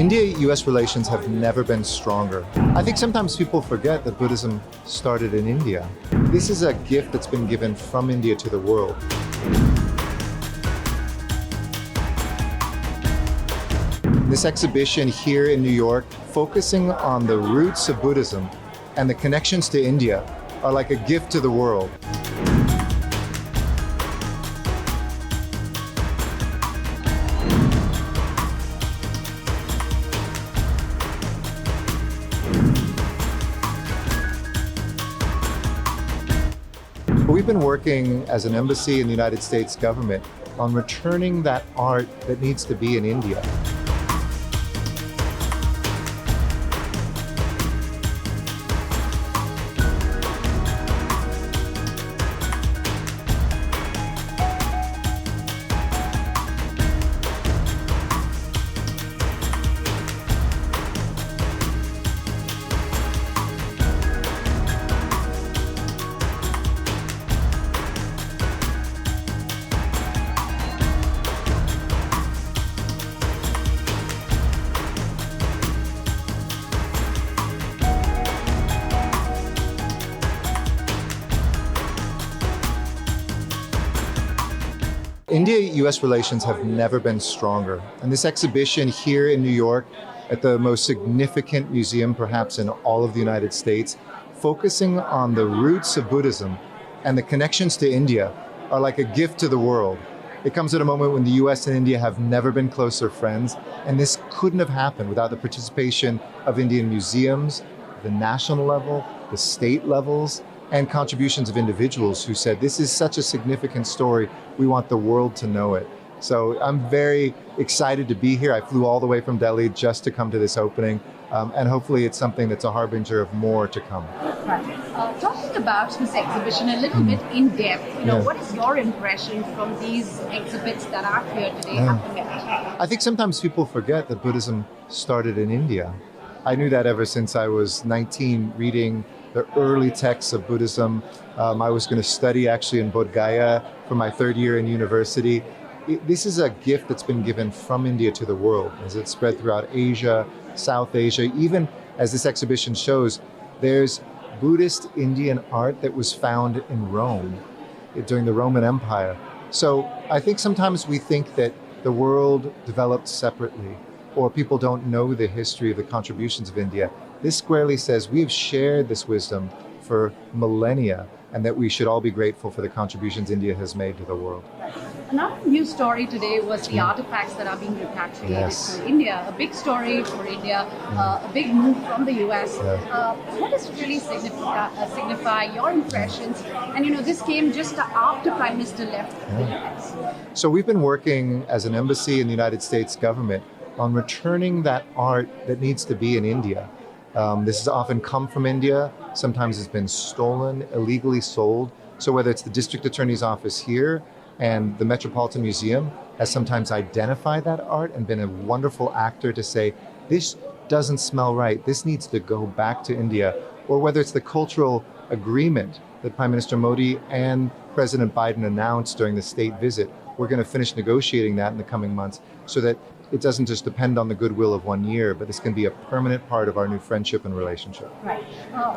India-US relations have never been stronger. I think sometimes people forget that Buddhism started in India. This is a gift that's been given from India to the world. This exhibition here in New York, focusing on the roots of Buddhism and the connections to India, are like a gift to the world. We've been working as an embassy in the United States government on returning that art that needs to be in India. India-US relations have never been stronger. And this exhibition here in New York, at the most significant museum perhaps in all of the United States, focusing on the roots of Buddhism and the connections to India, are like a gift to the world. It comes at a moment when the US and India have never been closer friends, and this couldn't have happened without the participation of Indian museums, the national level, the state levels, and contributions of individuals who said, this is such a significant story, we want the world to know it. So I'm very excited to be here. I flew all the way from Delhi just to come to this opening, and hopefully it's something that's a harbinger of more to come. Right. Talking about this exhibition a little bit in depth, what is your impression from these exhibits that are here today happening at? I think sometimes people forget that Buddhism started in India. I knew that ever since I was 19, reading the early texts of Buddhism. I was going to study actually in Bodh Gaya for my third year in university. This is a gift that's been given from India to the world as it's spread throughout Asia, South Asia. Even as this exhibition shows, there's Buddhist Indian art that was found in Rome during the Roman Empire. So I think sometimes we think that the world developed separately, or people don't know the history of the contributions of India. This squarely says we have shared this wisdom for millennia, and that we should all be grateful for the contributions India has made to the world. Right. Another news story today was the artifacts that are being repatriated to India. A big story for India, a big move from the US. What does it really signify your impressions? And this came just after Prime Minister left the US. So we've been working as an embassy in the United States government on returning that art that needs to be in India. This has often come from India. Sometimes it's been stolen, illegally sold. So whether it's the district attorney's office here and the Metropolitan Museum has sometimes identified that art and been a wonderful actor to say, this doesn't smell right, this needs to go back to India. Or whether it's the cultural agreement that Prime Minister Modi and President Biden announced during the state visit. We're going to finish negotiating that in the coming months so that it doesn't just depend on the goodwill of 1 year, but this can be a permanent part of our new friendship and relationship. Right.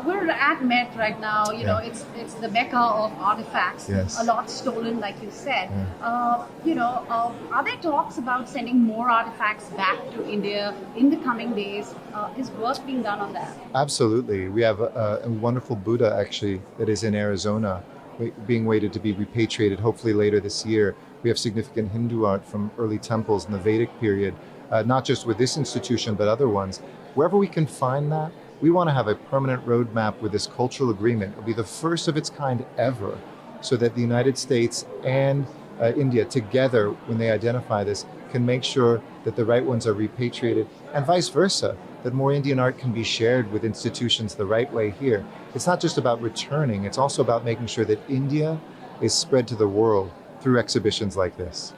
We're at Met right now. It's the mecca of artifacts. Yes. A lot stolen, like you said. Are there talks about sending more artifacts back to India in the coming days? Is work being done on that? Absolutely. We have a wonderful Buddha, actually, that is in Arizona, being waited to be repatriated, hopefully later this year. We have significant Hindu art from early temples in the Vedic period, not just with this institution, but other ones. Wherever we can find that, we want to have a permanent roadmap with this cultural agreement. It'll be the first of its kind ever, so that the United States and India together, when they identify this, can make sure that the right ones are repatriated, and vice versa, that more Indian art can be shared with institutions the right way here. It's not just about returning, it's also about making sure that India is spread to the world through exhibitions like this.